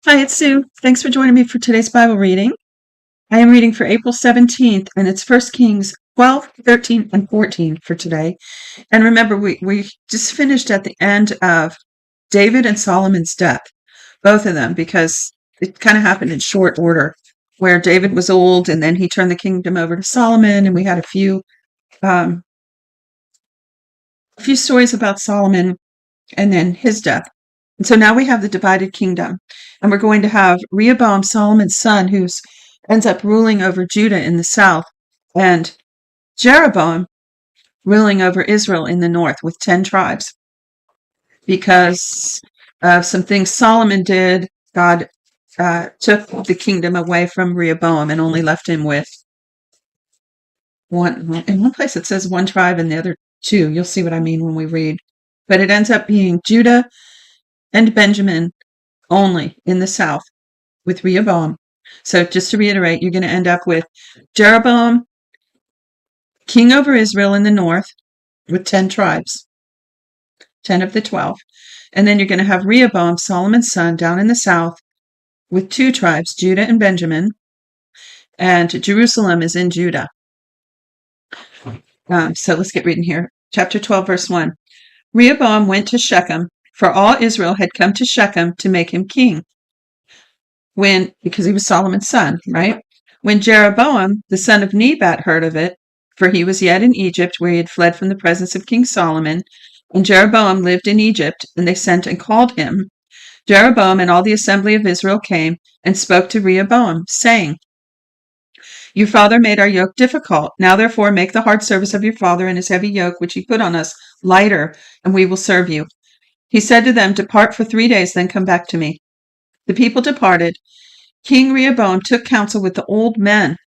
Hi, it's Sue. Thanks for joining me for today's Bible reading. I am reading for April 17th, and it's 1 Kings 12, 13, and 14 for today. And remember, we just finished at the end of David and Solomon's death, both of them, because it kind of happened in short order, where David was old, and then he turned the kingdom over to Solomon, and we had a few stories about Solomon and then his death. And so now we have the divided kingdom, and we're going to have Rehoboam, Solomon's son, who ends up ruling over Judah in the south, and Jeroboam ruling over Israel in the north with 10 tribes. Because of some things Solomon did, God took the kingdom away from Rehoboam and only left him with one. In one place it says one tribe and the other two. You'll see what I mean when we read. But it ends up being Judah and Benjamin only in the south with Rehoboam. So just to reiterate, you're going to end up with Jeroboam, king over Israel in the north with 10 tribes, 10 of the 12. And then you're going to have Rehoboam, Solomon's son, down in the south with 2 tribes, Judah and Benjamin. And Jerusalem is in Judah. So let's get reading here. Chapter 12, verse 1. Rehoboam went to Shechem, for all Israel had come to Shechem to make him king. Because he was Solomon's son, right? When Jeroboam, the son of Nebat, heard of it, for he was yet in Egypt, where he had fled from the presence of King Solomon, and Jeroboam lived in Egypt, and they sent and called him. Jeroboam and all the assembly of Israel came and spoke to Rehoboam, saying, Your father made our yoke difficult. Now therefore make the hard service of your father and his heavy yoke, which he put on us, lighter, and we will serve you. He said to them, Depart for 3 days, then come back to me. The people departed. King Rehoboam took counsel with the old men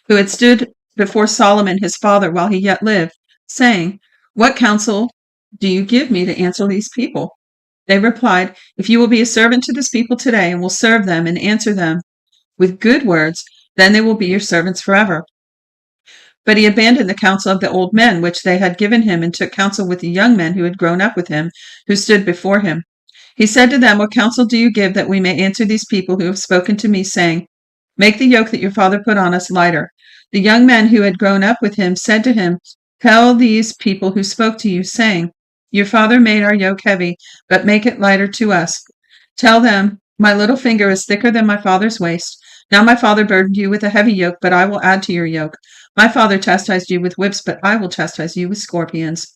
who had stood before Solomon his father while he yet lived, saying, What counsel do you give me to answer these people? They replied, If you will be a servant to this people today and will serve them and answer them with good words, then they will be your servants forever. But he abandoned the counsel of the old men which they had given him and took counsel with the young men who had grown up with him, who stood before him. He said to them, What counsel do you give that we may answer these people who have spoken to me, saying, Make the yoke that your father put on us lighter? The young men who had grown up with him said to him, Tell these people who spoke to you, saying, Your father made our yoke heavy, but make it lighter to us. Tell them, My little finger is thicker than my father's waist. Now my father burdened you with a heavy yoke, but I will add to your yoke. My father chastised you with whips, but I will chastise you with scorpions.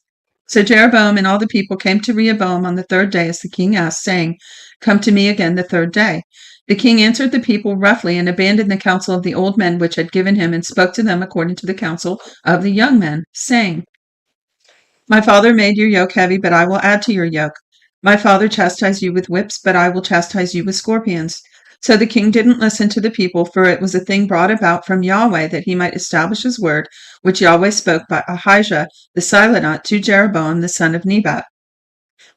So Jeroboam and all the people came to Rehoboam on the 3rd day, as the king asked, saying, Come to me again the 3rd day. The king answered the people roughly and abandoned the counsel of the old men which had given him and spoke to them according to the counsel of the young men, saying, My father made your yoke heavy, but I will add to your yoke. My father chastised you with whips, but I will chastise you with scorpions. So the king didn't listen to the people, for it was a thing brought about from Yahweh that he might establish his word, which Yahweh spoke by Ahijah the Silonite to Jeroboam the son of Nebat.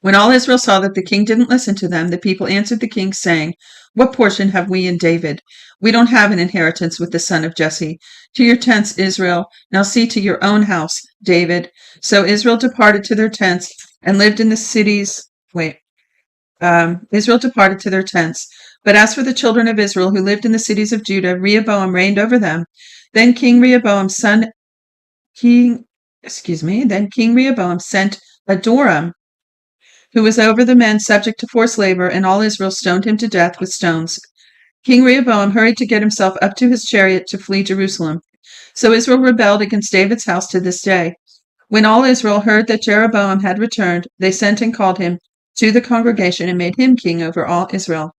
When all Israel saw that the king didn't listen to them, the people answered the king, saying, What portion have we in David? We don't have an inheritance with the son of Jesse. To your tents, Israel. Now see to your own house, David. So Israel departed to their tents and lived in the cities. Israel departed to their tents. But as for the children of Israel who lived in the cities of Judah, Rehoboam reigned over them. Then King Rehoboam sent Adoram, who was over the men subject to forced labor, and all Israel stoned him to death with stones. King Rehoboam hurried to get himself up to his chariot to flee Jerusalem. So Israel rebelled against David's house to this day. When all Israel heard that Jeroboam had returned, they sent and called him to the congregation and made him king over all Israel.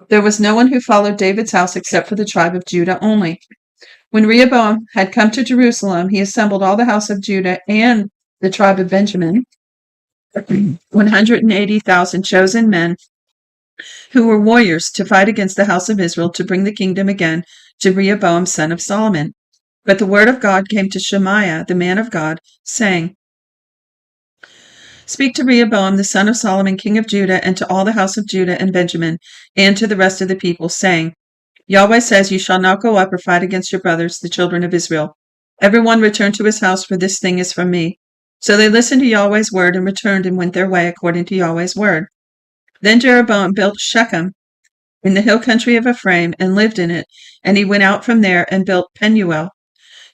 There was no one who followed David's house except for the tribe of Judah only. When Rehoboam had come to Jerusalem, he assembled all the house of Judah and the tribe of Benjamin, 180,000 chosen men who were warriors to fight against the house of Israel to bring the kingdom again to Rehoboam son of Solomon. But the word of God came to Shemaiah, the man of God, saying, Speak to Rehoboam the son of Solomon, king of Judah, and to all the house of Judah and Benjamin, and to the rest of the people, saying, Yahweh says, You shall not go up or fight against your brothers, the children of Israel. Every one return to his house, for this thing is from me. So they listened to Yahweh's word and returned and went their way according to Yahweh's word. Then Jeroboam built Shechem in the hill country of Ephraim, and lived in it. And he went out from there and built Penuel.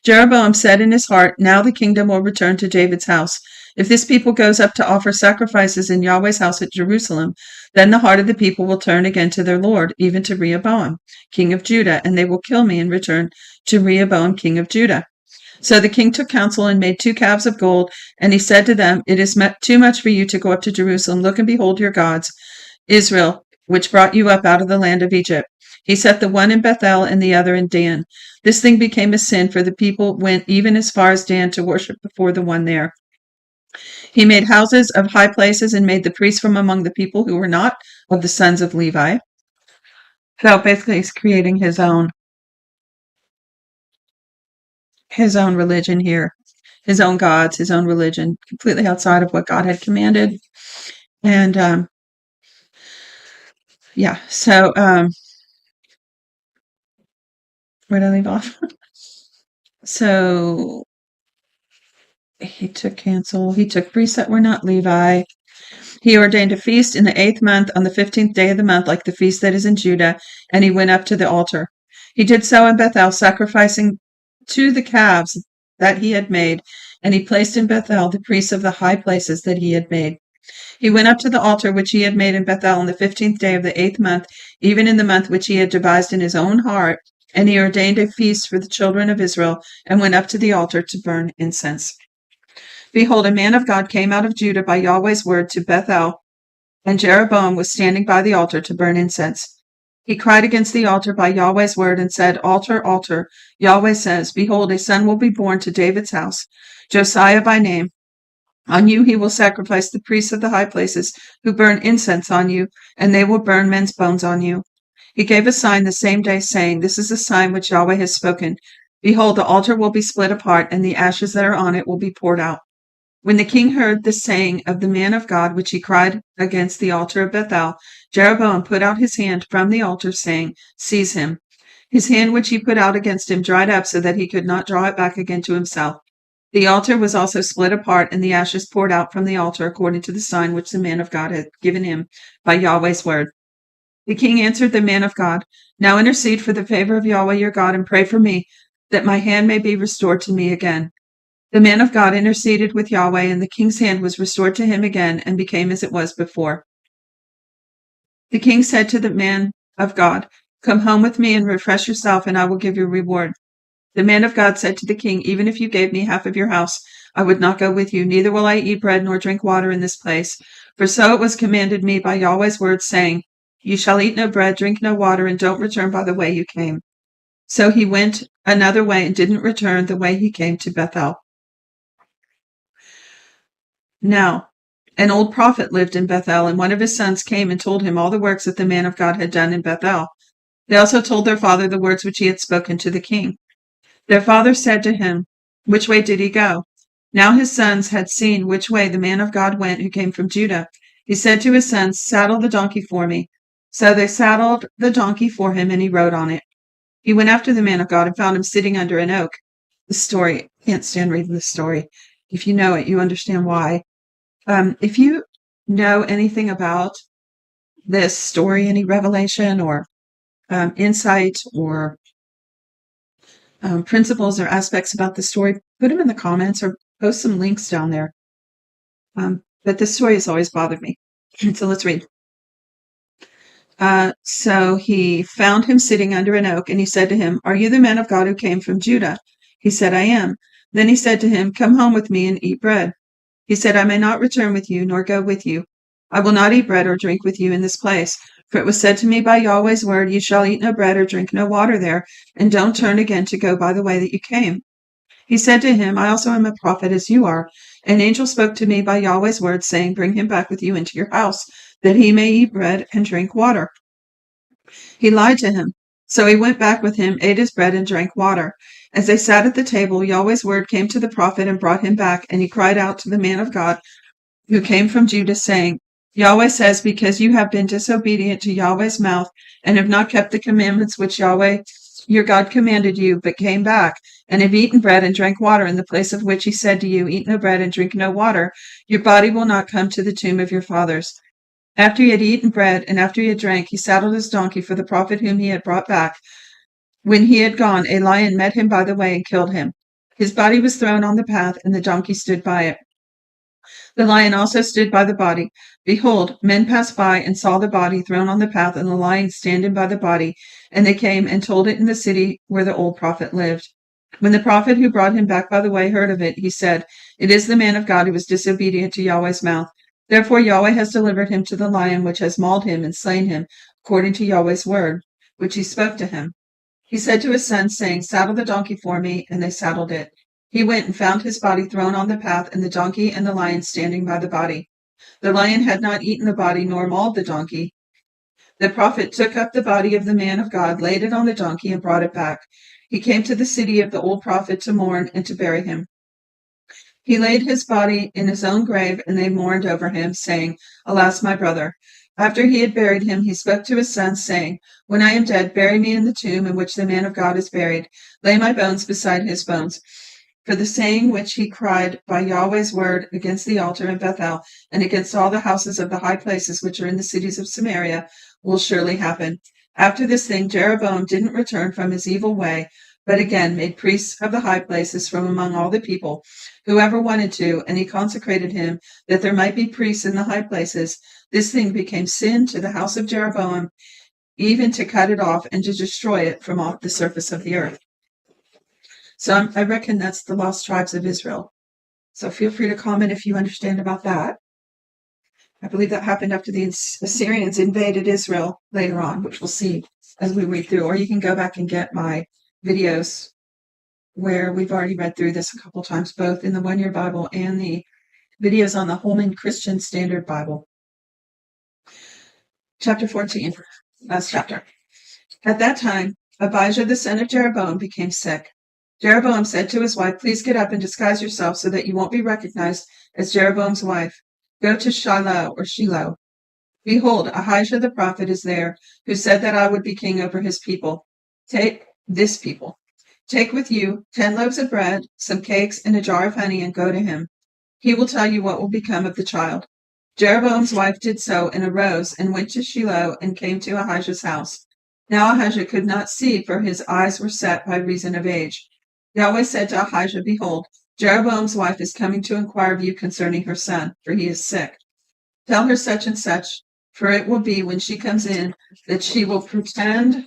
Jeroboam said in his heart, now the kingdom will return to David's house. If this people goes up to offer sacrifices in Yahweh's house at Jerusalem, then the heart of the people will turn again to their Lord, even to Rehoboam, king of Judah, and they will kill me and return to Rehoboam, king of Judah. So the king took counsel and made 2 calves of gold, and he said to them, it is too much for you to go up to Jerusalem. Look and behold your gods, Israel, which brought you up out of the land of Egypt. He set the one in Bethel and the other in Dan. This thing became a sin, for the people went even as far as Dan to worship before the one there. He made houses of high places and made the priests from among the people who were not of the sons of Levi. So basically he's creating his own religion here, his own gods, his own religion, completely outside of what God had commanded. And yeah, so where did I leave off? So he took priests that were not Levi. He ordained a feast in the 8th month on the 15th day of the month, like the feast that is in Judah, and he went up to the altar. He did so in Bethel, sacrificing to the calves that he had made, and he placed in Bethel the priests of the high places that he had made. He went up to the altar which he had made in Bethel on the 15th day of the 8th month, even in the month which he had devised in his own heart, and he ordained a feast for the children of Israel, and went up to the altar to burn incense. Behold, a man of God came out of Judah by Yahweh's word to Bethel, and Jeroboam was standing by the altar to burn incense. He cried against the altar by Yahweh's word and said, Altar, altar. Yahweh says, Behold, a son will be born to David's house, Josiah by name. On you he will sacrifice the priests of the high places who burn incense on you, and they will burn men's bones on you. He gave a sign the same day, saying, This is a sign which Yahweh has spoken. Behold, the altar will be split apart, and the ashes that are on it will be poured out. When the king heard the saying of the man of God, which he cried against the altar of Bethel, Jeroboam put out his hand from the altar, saying, Seize him. His hand which he put out against him dried up, so that he could not draw it back again to himself. The altar was also split apart, and the ashes poured out from the altar, according to the sign which the man of God had given him by Yahweh's word. The king answered the man of God, Now intercede for the favor of Yahweh your God, and pray for me, that my hand may be restored to me again. The man of God interceded with Yahweh, and the king's hand was restored to him again, and became as it was before. The king said to the man of God, Come home with me and refresh yourself, and I will give you reward. The man of God said to the king, Even if you gave me half of your house, I would not go with you, neither will I eat bread nor drink water in this place. For so it was commanded me by Yahweh's word, saying, You shall eat no bread, drink no water, and don't return by the way you came. So he went another way and didn't return the way he came to Bethel. Now, an old prophet lived in Bethel, and one of his sons came and told him all the works that the man of God had done in Bethel. They also told their father the words which he had spoken to the king. Their father said to him, Which way did he go? Now his sons had seen which way the man of God went who came from Judah. He said to his sons, Saddle the donkey for me. So they saddled the donkey for him, and he rode on it. He went after the man of God and found him sitting under an oak. The story, I can't stand reading this story. If you know it, you understand why. If you know anything about this story, any revelation or insight or principles or aspects about the story, put them in the comments or post some links down there. But this story has always bothered me. So let's read. So he found him sitting under an oak, and he said to him, Are you the man of God who came from Judah? He said, I am. Then he said to him, Come home with me and eat bread. He said, I may not return with you, nor go with you. I will not eat bread or drink with you in this place. For it was said to me by Yahweh's word, You shall eat no bread or drink no water there, and don't turn again to go by the way that you came. He said to him, I also am a prophet as you are. An angel spoke to me by Yahweh's word, saying, Bring him back with you into your house, that he may eat bread and drink water. He lied to him. So he went back with him, ate his bread, and drank water. As they sat at the table, Yahweh's word came to the prophet and brought him back, and he cried out to the man of God who came from Judah, saying, Yahweh says, Because you have been disobedient to Yahweh's mouth, and have not kept the commandments which Yahweh your God commanded you, but came back, and have eaten bread and drank water in the place of which he said to you, Eat no bread and drink no water, your body will not come to the tomb of your fathers. After he had eaten bread and after he had drank, he saddled his donkey for the prophet whom he had brought back. When he had gone, a lion met him by the way and killed him. His body was thrown on the path, and the donkey stood by it. The lion also stood by the body. Behold, men passed by and saw the body thrown on the path and the lion standing by the body, and they came and told it in the city where the old prophet lived. When the prophet who brought him back by the way heard of it, he said, "It is the man of God who was disobedient to Yahweh's mouth. Therefore Yahweh has delivered him to the lion, which has mauled him and slain him, according to Yahweh's word, which he spoke to him." He said to his sons, saying, "Saddle the donkey for me," and they saddled it. He went and found his body thrown on the path, and the donkey and the lion standing by the body. The lion had not eaten the body nor mauled the donkey. The prophet took up the body of the man of God, laid it on the donkey, and brought it back. He came to the city of the old prophet to mourn and to bury him. He laid his body in his own grave, and they mourned over him, saying, "Alas, my brother." After he had buried him, he spoke to his sons, saying, "When I am dead, bury me in the tomb in which the man of God is buried. Lay my bones beside his bones." For the saying which he cried by Yahweh's word against the altar in Bethel and against all the houses of the high places which are in the cities of Samaria will surely happen. After this thing, Jeroboam didn't return from his evil way, but again made priests of the high places from among all the people, whoever wanted to, and he consecrated him that there might be priests in the high places. This thing became sin to the house of Jeroboam, even to cut it off and to destroy it from off the surface of the earth. So I reckon that's the lost tribes of Israel. So feel free to comment if you understand about that. I believe that happened after the Assyrians invaded Israel later on, which we'll see as we read through. Or you can go back and get my videos where we've already read through this a couple times, both in the One Year Bible and the videos on the Holman Christian Standard Bible. Chapter 14, last chapter. At that time, Abijah the son of Jeroboam became sick. Jeroboam said to his wife, "Please get up and disguise yourself so that you won't be recognized as Jeroboam's wife. Go to Shiloh. Behold, Ahijah the prophet is there, who said that I would be king over his people. Take with you 10 loaves of bread, some cakes, and a jar of honey, and go to him. He will tell you what will become of the child." Jeroboam's wife did so and arose and went to Shiloh and came to Ahijah's house. Now Ahijah could not see, for his eyes were set by reason of age. Yahweh said to Ahijah, "Behold, Jeroboam's wife is coming to inquire of you concerning her son, for he is sick. Tell her such and such, for it will be when she comes in that she will pretend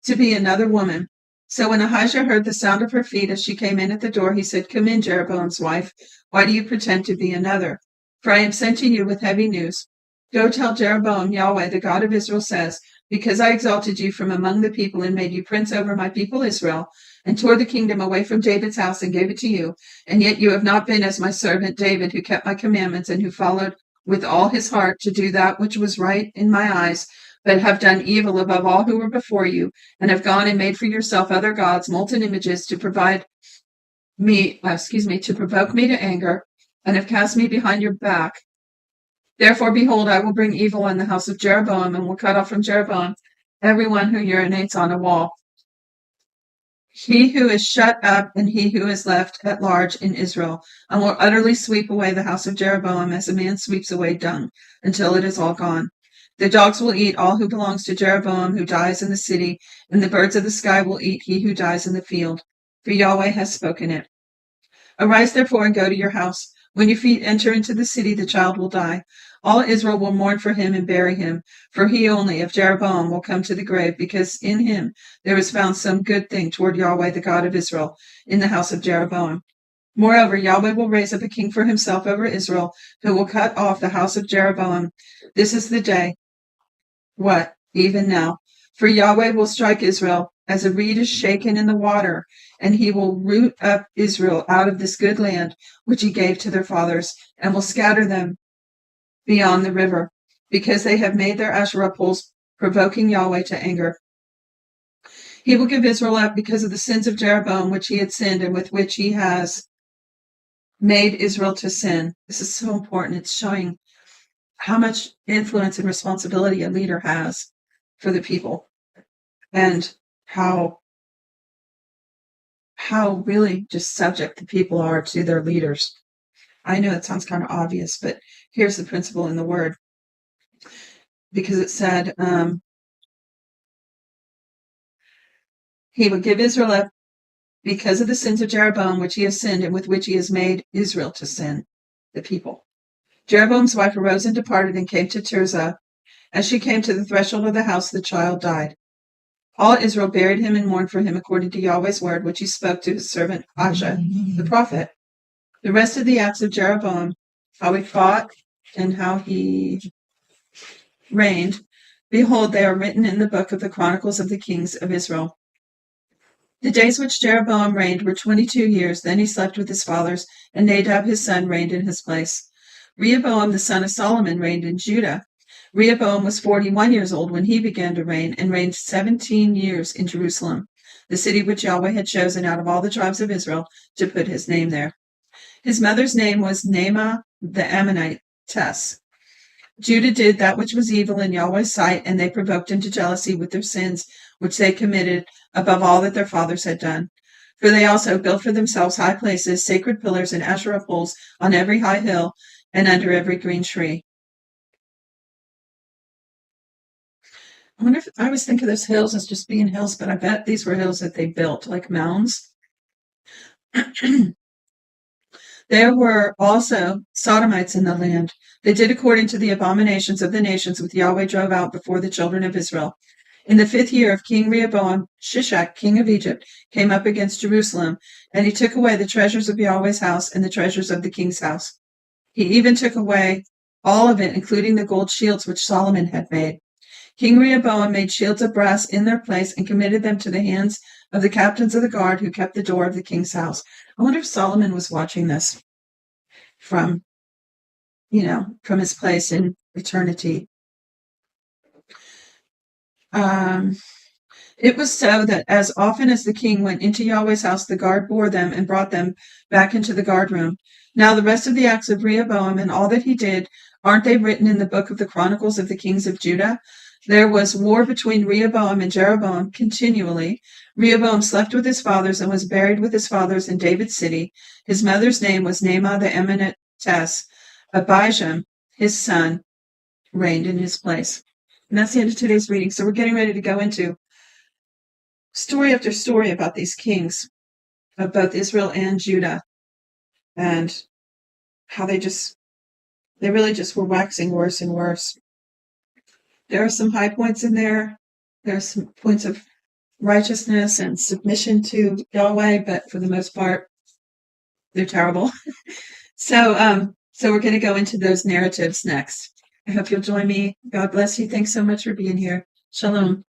to be another woman." So when Ahijah heard the sound of her feet as she came in at the door, he said, "Come in, Jeroboam's wife. Why do you pretend to be another? For I am sent to you with heavy news. Go tell Jeroboam, Yahweh, the God of Israel, says, because I exalted you from among the people and made you prince over my people Israel, and tore the kingdom away from David's house and gave it to you, and yet you have not been as my servant David, who kept my commandments and who followed with all his heart to do that which was right in my eyes, but have done evil above all who were before you, and have gone and made for yourself other gods, molten images, to provoke me to anger, and have cast me behind your back. Therefore, behold, I will bring evil on the house of Jeroboam, and will cut off from Jeroboam everyone who urinates on a wall, he who is shut up and he who is left at large in Israel, and will utterly sweep away the house of Jeroboam as a man sweeps away dung, until it is all gone. The dogs will eat all who belongs to Jeroboam who dies in the city, and the birds of the sky will eat he who dies in the field. For Yahweh has spoken it. Arise therefore and go to your house. When your feet enter into the city, the child will die. All Israel will mourn for him and bury him, for he only of Jeroboam will come to the grave, because in him there is found some good thing toward Yahweh the God of Israel in the house of Jeroboam. Moreover, Yahweh will raise up a king for himself over Israel, who will cut off the house of Jeroboam. This is the day. What? Even now. For Yahweh will strike Israel as a reed is shaken in the water, and he will root up Israel out of this good land which he gave to their fathers, and will scatter them beyond the river, because they have made their Asherah poles, provoking Yahweh to anger. He will give Israel up because of the sins of Jeroboam, which he had sinned, and with which he has made Israel to sin. This is so important. It's showing how much influence and responsibility a leader has for the people, and how really just subject the people are to their leaders. I know it sounds kind of obvious, but here's the principle in the word, because it said he would give Israel up because of the sins of Jeroboam, which he has sinned, and with which he has made Israel to sin, the people. Jeroboam's wife arose and departed and came to Tirzah. As she came to the threshold of the house, the child died. All Israel buried him and mourned for him according to Yahweh's word, which he spoke to his servant Ahijah, the prophet. The rest of the acts of Jeroboam, how he fought and how he reigned, behold, they are written in the book of the Chronicles of the Kings of Israel. The days which Jeroboam reigned were 22 years. Then he slept with his fathers, and Nadab his son reigned in his place. Rehoboam the son of Solomon reigned in Judah. Rehoboam was 41 years old when he began to reign, and reigned 17 years in Jerusalem, the city which Yahweh had chosen out of all the tribes of Israel to put his name there. His mother's name was Naamah the Ammonitess. Judah did that which was evil in Yahweh's sight, and they provoked him to jealousy with their sins, which they committed above all that their fathers had done. For they also built for themselves high places, sacred pillars, and Asherah poles on every high hill and under every green tree. I wonder if I always think of those hills as just being hills, but I bet these were hills that they built, like mounds. There were also Sodomites in the land. They did according to the abominations of the nations which Yahweh drove out before the children of Israel. In the 5th year of King Rehoboam, Shishak, king of Egypt, came up against Jerusalem, and he took away the treasures of Yahweh's house and the treasures of the king's house. He even took away all of it, including the gold shields which Solomon had made. King Rehoboam made shields of brass in their place and committed them to the hands of the captains of the guard who kept the door of the king's house. I wonder if Solomon was watching this from his place in eternity. It was so that as often as the king went into Yahweh's house, the guard bore them and brought them back into the guard room. Now the rest of the acts of Rehoboam and all that he did, aren't they written in the book of the Chronicles of the Kings of Judah? There was war between Rehoboam and Jeroboam continually. Rehoboam slept with his fathers and was buried with his fathers in David's city. His mother's name was Naamah the Ammonitess. Abijam, his son, reigned in his place. And that's the end of today's reading. So we're getting ready to go into story after story about these kings of both Israel and Judah, and how they really just were waxing worse and worse. There are some high points in there. There are some points of righteousness and submission to Yahweh, but for the most part, they're terrible. So we're going to go into those narratives next. I hope you'll join me. God bless you. Thanks so much for being here. Shalom.